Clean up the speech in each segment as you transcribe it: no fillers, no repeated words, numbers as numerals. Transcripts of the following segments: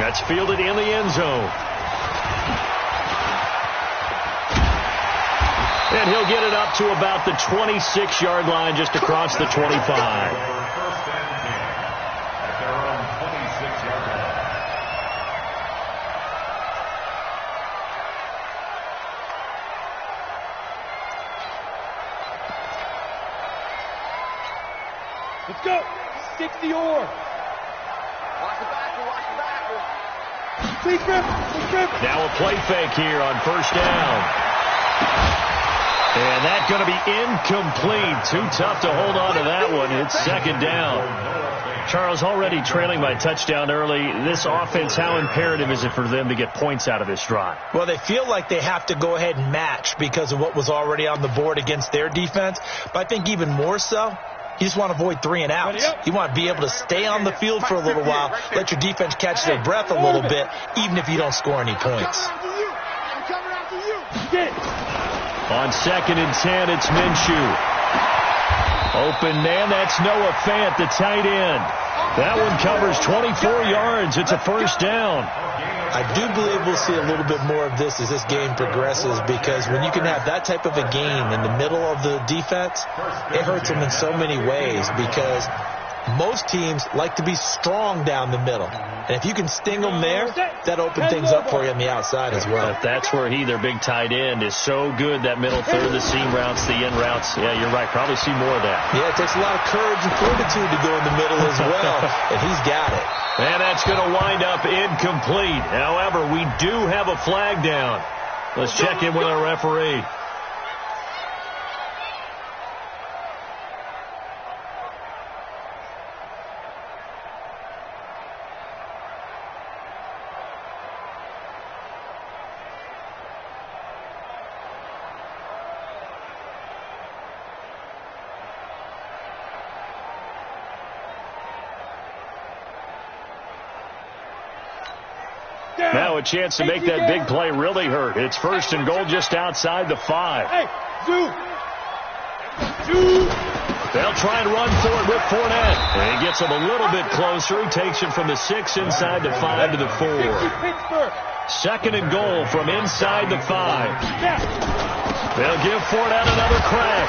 That's fielded in the end zone. And he'll get it up to about the 26-yard line, just across the 25. Let's go. 60 or. Watch the backer. Watch the backer. Please grip. Now a play fake here on first down. And that's going to be incomplete. Too tough to hold on to that one. It's second down. Charles, already trailing by touchdown early. This offense, how imperative is it for them to get points out of this drive? Well, they feel like they have to go ahead and match because of what was already on the board against their defense. But I think even more so, you just want to avoid 3 and outs. You want to be able to stay on the field for a little while, let your defense catch their breath a little bit, even if you don't score any points. On 2nd and 10, it's Minshew. Open man, that's Noah Fant, the tight end. That one covers 24 yards. It's a first down. I do believe we'll see a little bit more of this as this game progresses, because when you can have that type of a game in the middle of the defense, it hurts them in so many ways, because most teams like to be strong down the middle. And if you can sting them there, that opens things up for you on the outside as well. But that's where their big tight end, is so good, that middle third, the seam routes, the end routes. Yeah, you're right. Probably see more of that. Yeah, it takes a lot of courage and fortitude to go in the middle as well, and he's got it. And that's going to wind up incomplete. However, we do have a flag down. Let's check in with our referee. Now a chance to make that big play really hurt. It's 1st and goal just outside the 5. They'll try and run for it with Fournette. And he gets him a little bit closer. He takes it from the 6 inside the 5 to the 4. 2nd and goal from inside the 5. They'll give Fournette another crack.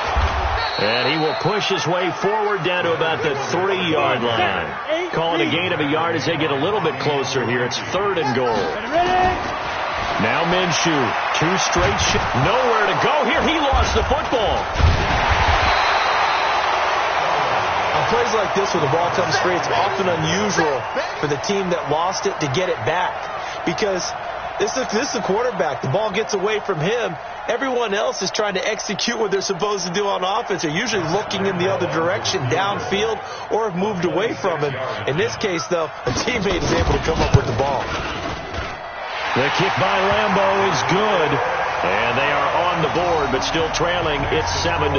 And he will push his way forward down to about the 3-yard line. Calling a gain of a yard as they get a little bit closer here. It's 3rd and goal. Now Minshew. 2 straight shots. Nowhere to go here. He lost the football. On plays like this where the ball comes free, it's often unusual for the team that lost it to get it back. Because this is the quarterback. The ball gets away from him. Everyone else is trying to execute what they're supposed to do on offense. They're usually looking in the other direction, downfield, or have moved away from him. In this case, though, a teammate is able to come up with the ball. The kick by Lambeau is good. And they are on the board, but still trailing. It's 7-3.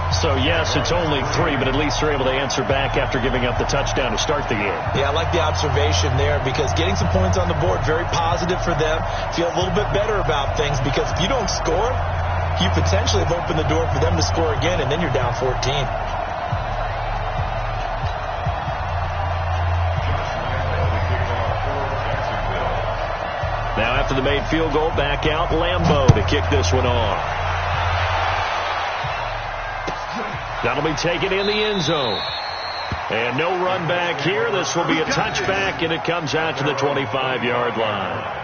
So, yes, it's only 3, but at least they're able to answer back after giving up the touchdown to start the game. Yeah, I like the observation there, because getting some points on the board, very positive for them. Feel a little bit better about things, because if you don't score, you potentially have opened the door for them to score again, and then you're down 14. Now after the made field goal, back out Lambeau to kick this one off. That'll be taken in the end zone. And no run back here. This will be a touchback, and it comes out to the 25-yard line.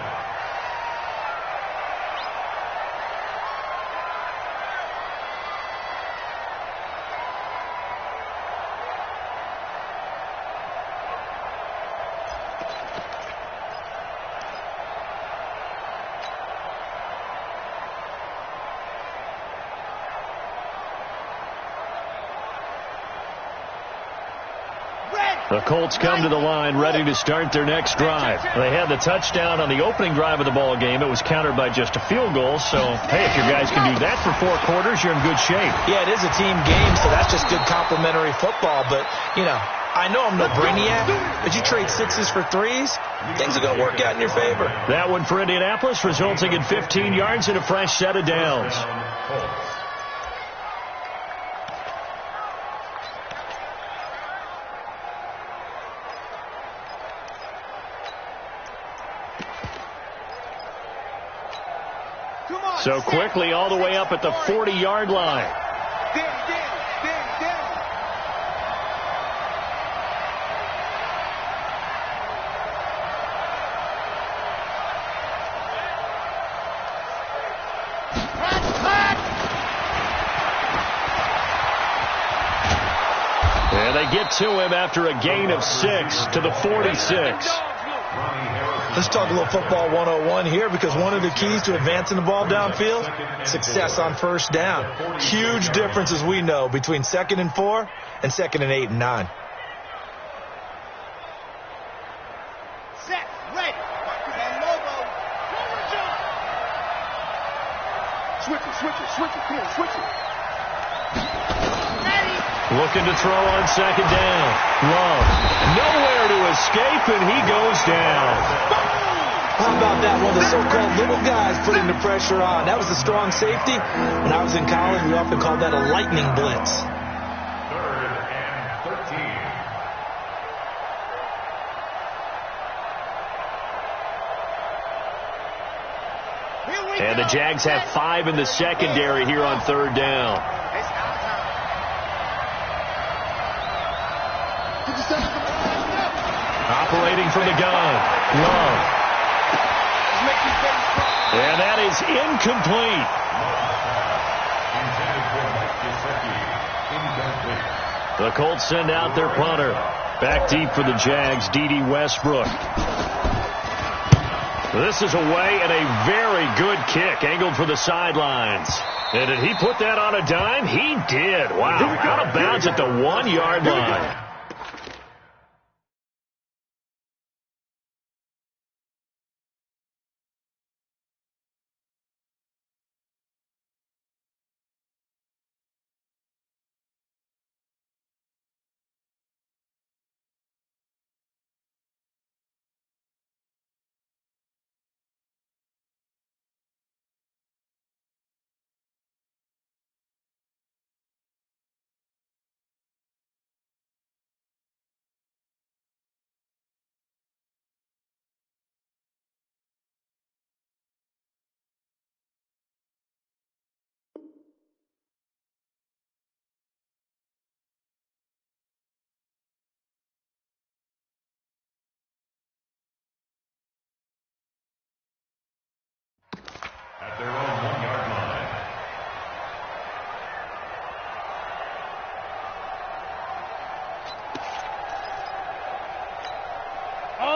The Colts come to the line ready to start their next drive. They had the touchdown on the opening drive of the ball game. It was countered by just a field goal. So, hey, if your guys can do that for 4 quarters, you're in good shape. Yeah, it is a team game, so that's just good complimentary football. But, you know, I know I'm no brainiac, but you trade 6s for 3s, things are going to work out in your favor. That one for Indianapolis, resulting in 15 yards and a fresh set of downs. So quickly all the way up at the 40-yard line. And they get to him after a gain of 6 to the 46. Let's talk a little football 101 here, because one of the keys to advancing the ball downfield, success on first down. Huge difference, as we know, between 2nd and 4 and 2nd and 8 and 9. Set, ready. Switch it. Come on, switch it. Looking to throw on 2nd down. Love. Nowhere to escape, and he goes down. How about that? One of the so-called little guys putting the pressure on. That was a strong safety. When I was in college, we often called that a lightning blitz. 3rd and 13. And the Jags have 5 in the secondary here on 3rd down. Operating from the gun. Love. And that is incomplete. The Colts send out their punter. Back deep for the Jags, D.D. Westbrook. This is away, and a very good kick angled for the sidelines. And did he put that on a dime? He did. Wow. Out of bounds at the 1-yard line. At their own 1-yard line.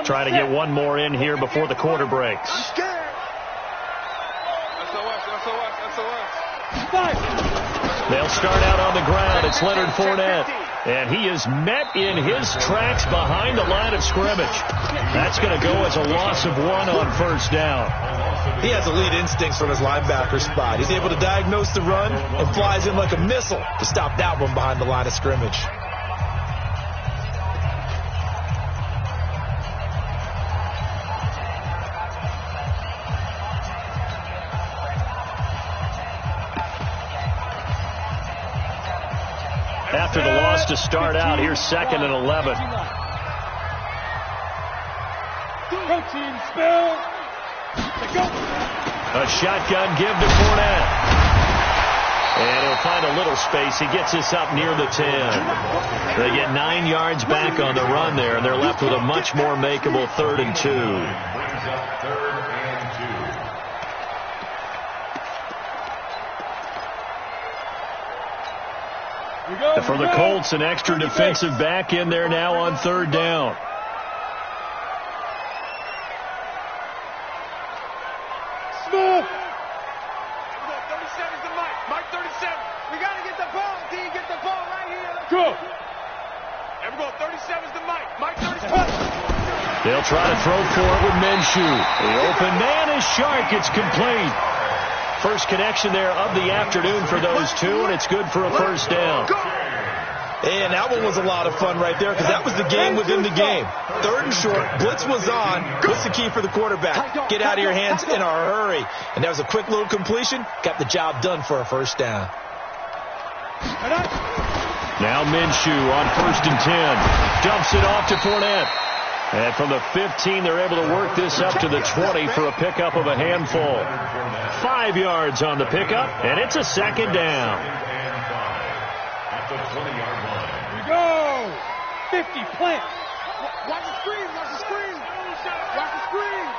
Try to get one more in here before the quarter breaks. I'm scared. They'll start out on the ground. It's Leonard Fournette. And he is met in his tracks behind the line of scrimmage. That's going to go as a loss of 1 on 1st down. He has elite instincts from his linebacker spot. He's able to diagnose the run and flies in like a missile to stop that one behind the line of scrimmage. After the loss to start out, here's 2nd and 11. Protein spill. A shotgun give to Fournette. And he'll find a little space. He gets us up near the 10. They get 9 yards back on the run there, and they're left with a much more makeable 3rd and 2. Brings up 3rd and 2. For the Colts, an extra defensive back in there now on 3rd down. Smith. 37's the Mike. Mike 37. We got to get the ball. D, get the ball right here. Go. Everyone, 37's the Mike. Mike 37. They'll try to throw for it with Minshew. The open man is Shark. It's complete. First connection there of the afternoon for those two, and it's good for a 1st down. And that one was a lot of fun right there, because that was the game within the game. 3rd and short, blitz was on. What's the key for the quarterback? Get out of your hands in a hurry. And that was a quick little completion. Got the job done for a 1st down. Now Minshew on 1st and 10. Dumps it off to Fournette. And from the 15, they're able to work this up to the 20 for a pickup of a handful. 5 yards on the pickup, and it's a second down. At the 20-yard line. Here we go. 50, plant. Watch the screen, watch the screen. Watch the screen.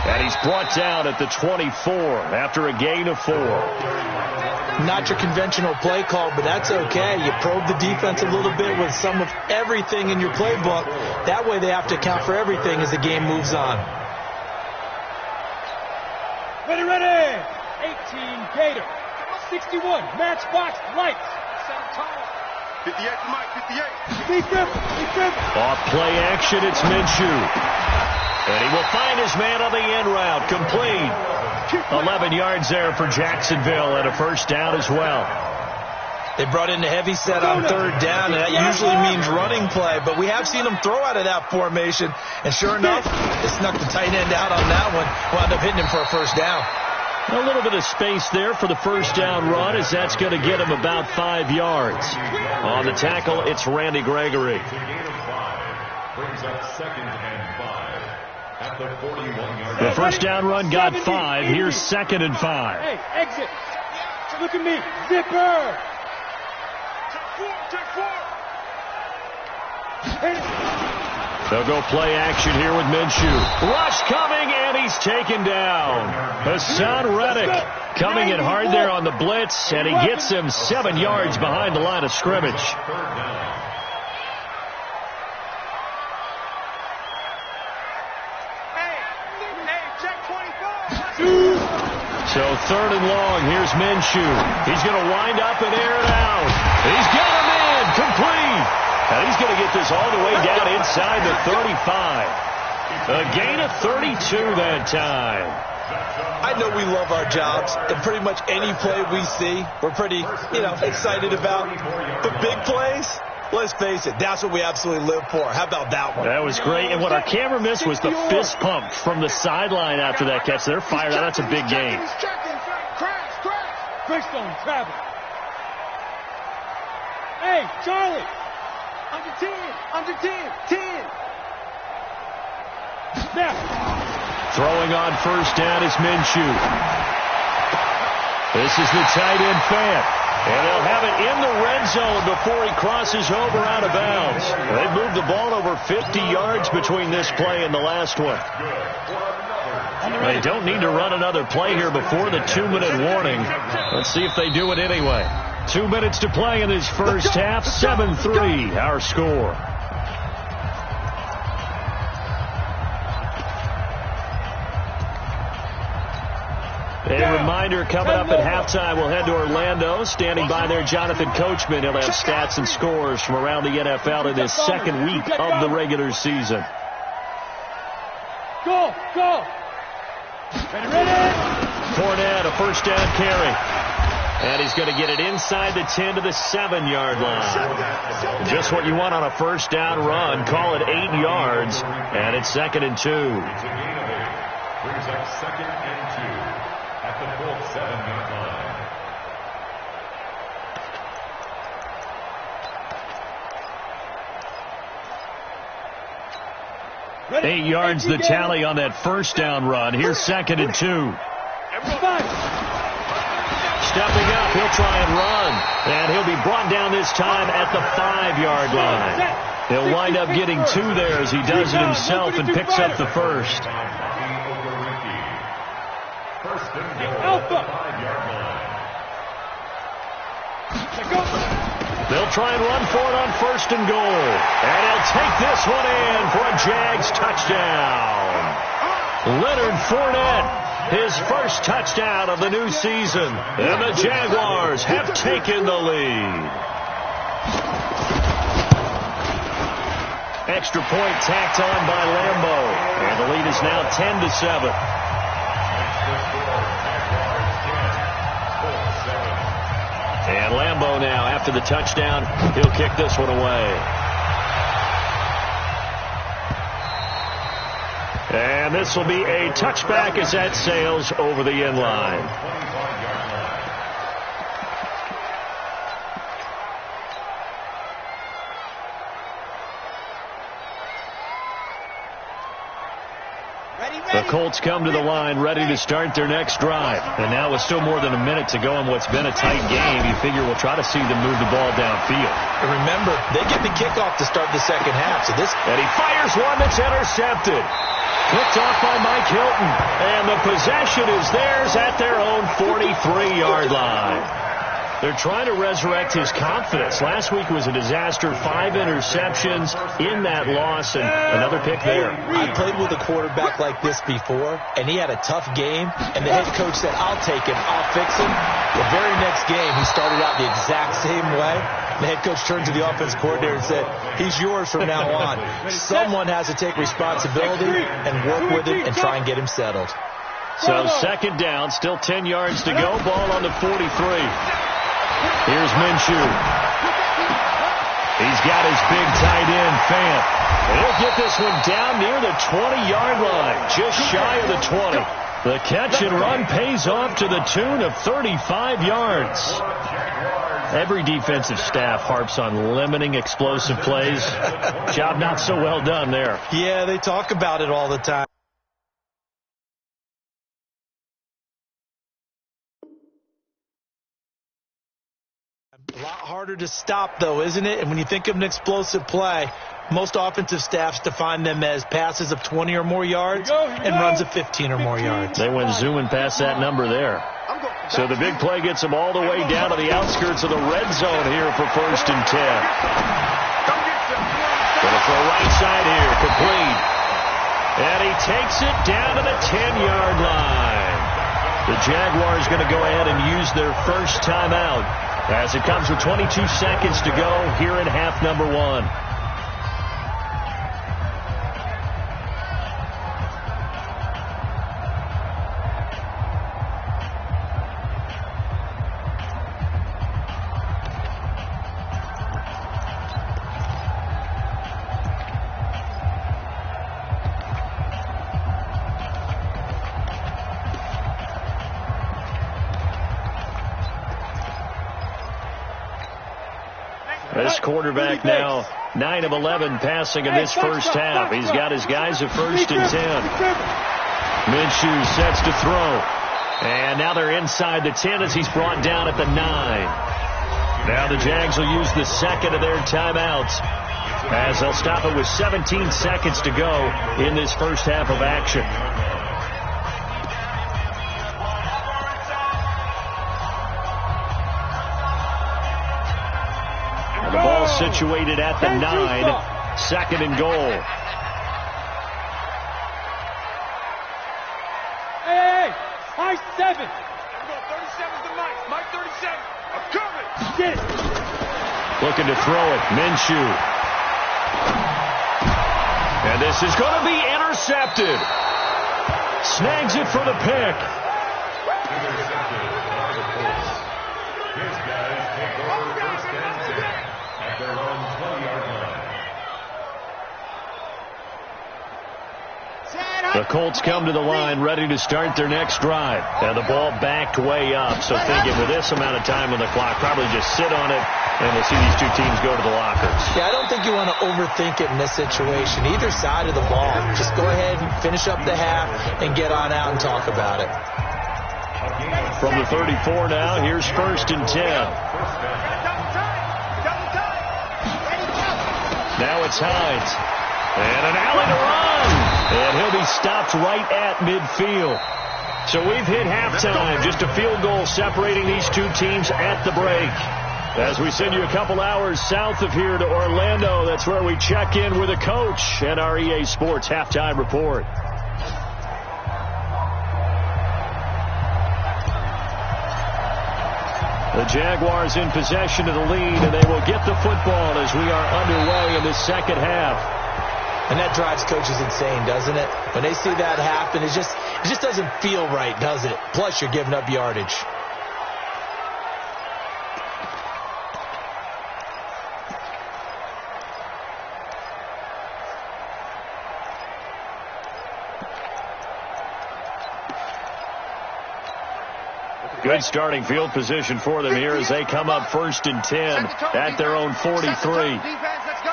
And he's brought down at the 24 after a gain of 4. Not your conventional play call, but that's okay. You probe the defense a little bit with some of everything in your playbook. That way they have to account for everything as the game moves on. Ready, ready. 18, Gator. 61, matchbox, lights. 58 to Mike, 58. Defense. Off play action, it's Minshew. And he will find his man on the end route, complete. 11 yards there for Jacksonville and a first down as well. They brought in the heavy set on third down, and that usually means running play, but we have seen them throw out of that formation, and sure enough, they snuck the tight end out on that one, wound up hitting him for a first down. A little bit of space there for the first down run, as that's going to get him about 5 yards. On the tackle, it's Randy Gregory. Brings up second and 5 at the 41-yard The line. first down run got 5. Here's second and 5. Hey, exit. Look at me. Zipper. They'll go play action here with Minshew. Rush coming, and he's taken down. Hassan Reddick coming in hard there on the blitz, and he gets him 7 yards behind the line of scrimmage. So third and long, here's Minshew. He's going to wind up and air it out. He's got him in, complete. And he's going to get this all the way down inside the 35. A gain of 32 that time. I know we love our jobs, and pretty much any play we see, we're pretty, excited about. The big plays, let's face it, that's what we absolutely live for. How about that one? That was great. And what our camera missed was the fist pump from the sideline after that catch. They're fired out. That's a big game. Greystone travel. Hey, Charlie. Under 10. Snap. Throwing on first down is Minshew. This is the tight end fan. And they'll have it in the red zone before he crosses over out of bounds. They've moved the ball over 50 yards between this play and the last one. They don't need to run another play here before the 2-minute warning. Let's see if they do it anyway. 2 minutes to play in this first half. 7-3 our score. A reminder, coming up at halftime, we'll head to Orlando. Standing by there, Jonathan Coachman. He'll have stats and scores from around the NFL in his second week of the regular season. Go. Ready. Fournette, a first down carry. And he's going to get it inside the 10 to the 7-yard line. Just what you want on a first down run. Call it 8 yards, and it's 2nd and 2. Brings up 2nd and 2 at the full 7-yard line. 8 yards the tally on that first down run. Here's 2nd and 2. Stepping up, he'll try and run. And he'll be brought down this time at the 5-yard line. He'll wind up getting 2 there as he does it himself and picks up the first. First and goal at the 5-yard line. They'll try and run for it on first and goal. And he'll take this one in for a Jags touchdown. Leonard Fournette, his first touchdown of the new season. And the Jaguars have taken the lead. Extra point tacked on by Lambo. And the lead is now 10-7. And Lambo now, after the touchdown, he'll kick this one away. And this will be a touchback as that sails over the end line. The Colts come to the line ready to start their next drive. And now with still more than a minute to go in what's been a tight game, you figure we'll try to see them move the ball downfield. And remember, they get the kickoff to start the second half. And he fires one that's intercepted. Picked off by Mike Hilton. And the possession is theirs at their own 43-yard line. They're trying to resurrect his confidence. Last week was a disaster. 5 interceptions in that loss, and another pick there. I played with a quarterback like this before, and he had a tough game, and the head coach said, I'll take him, I'll fix him. The very next game, he started out the exact same way. The head coach turned to the offense coordinator and said, he's yours from now on. Someone has to take responsibility and work with him and try and get him settled. So second down, still 10 yards to go. Ball on the 43. Here's Minshew. He's got his big tight end, Fant. And he'll get this one down near the 20-yard line, just shy of the 20. The catch and run pays off to the tune of 35 yards. Every defensive staff harps on limiting explosive plays. Job not so well done there. Yeah, they talk about it all the time. A lot harder to stop, though, isn't it? And when you think of an explosive play, most offensive staffs define them as passes of 20 or more yards and runs of 15 or more yards. They went zooming past that number there. So the big play gets them all the way down to the outskirts of the red zone here for 1st and 10. Going to throw right side here, complete. And he takes it down to the 10-yard line. The Jaguars going to go ahead and use their first timeout as it comes with 22 seconds to go here in half number 1. This quarterback now 9 of 11 passing in this first half. He's got his guys at 1st and 10. Minshew sets to throw. And now they're inside the 10 as he's brought down at the 9. Now the Jags will use the second of their timeouts as they'll stop it with 17 seconds to go in this first half of action. The ball situated at the 9, 2nd and goal. Hey, high 7. I'm going 37 to Mike. Mike 37. I'm coming. Get it. Looking to throw it. Minshew. And this is going to be intercepted. Snags it for the pick. Intercepted by the Colts. His guys take over 1st and 10 at their own 20-yard line. The Colts come to the line ready to start their next drive. And the ball backed way up. So thinking with this amount of time on the clock, probably just sit on it, and we'll see these two teams go to the lockers. Yeah, I don't think you want to overthink it in this situation. Either side of the ball. Just go ahead and finish up the half and get on out and talk about it. From the 34 now, here's 1st and 10. Now it's Hines. And an alley to run. And he'll be stopped right at midfield. So we've hit halftime. Just a field goal separating these two teams at the break. As we send you a couple hours south of here to Orlando, that's where we check in with a coach and our EA Sports halftime report. The Jaguars in possession of the lead, and they will get the football as we are underway in the second half. And that drives coaches insane, doesn't it? When they see that happen, it just doesn't feel right, does it? Plus, you're giving up yardage. Good starting field position for them here as they come up 1st and 10 at their own 43. Defense, let's go.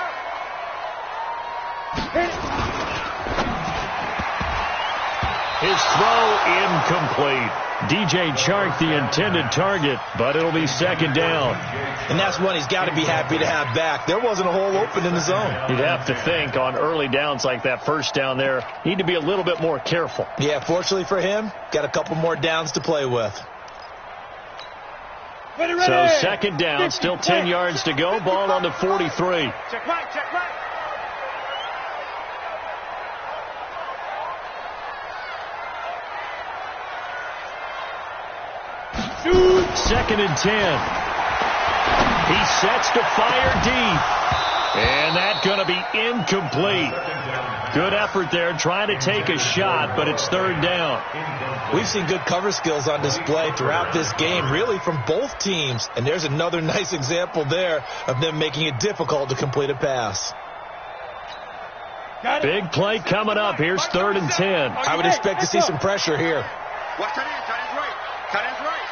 His throw incomplete. DJ Chark the intended target, but it'll be second down. And that's one he's got to be happy to have back. There wasn't a hole open in the zone. You'd have to think on early downs like that first down there, need to be a little bit more careful. Yeah, fortunately for him, got a couple more downs to play with. So second down, still 10 yards to go. Ball on the 43. Check right, check right. Shoot. Second and 10. He sets to fire deep. And that's going to be incomplete. Good effort there, trying to take a shot, but it's third down. We've seen good cover skills on display throughout this game, really from both teams. And there's another nice example there of them making it difficult to complete a pass. Big play coming up. Here's third and 10. I would expect to see some pressure here. Watch that in, tight end's right. Tight end's right.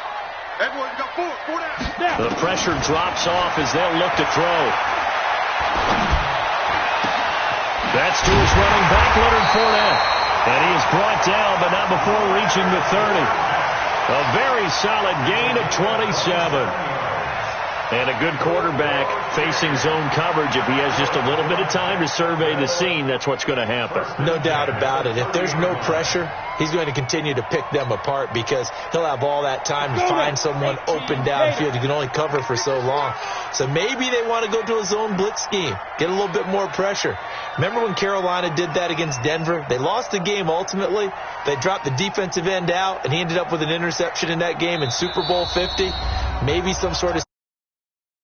Everyone got four down. The pressure drops off as they'll look to throw. That's to his running back, Leonard Fournette. And he is brought down, but not before reaching the 30. A very solid gain of 27. And a good quarterback facing zone coverage. If he has just a little bit of time to survey the scene, that's what's going to happen. No doubt about it. If there's no pressure, he's going to continue to pick them apart because he'll have all that time to find someone open downfield. You can only cover for so long. So maybe they want to go to a zone blitz scheme, get a little bit more pressure. Remember when Carolina did that against Denver? They lost the game ultimately. They dropped the defensive end out, and he ended up with an interception in that game in Super Bowl 50. Maybe some sort of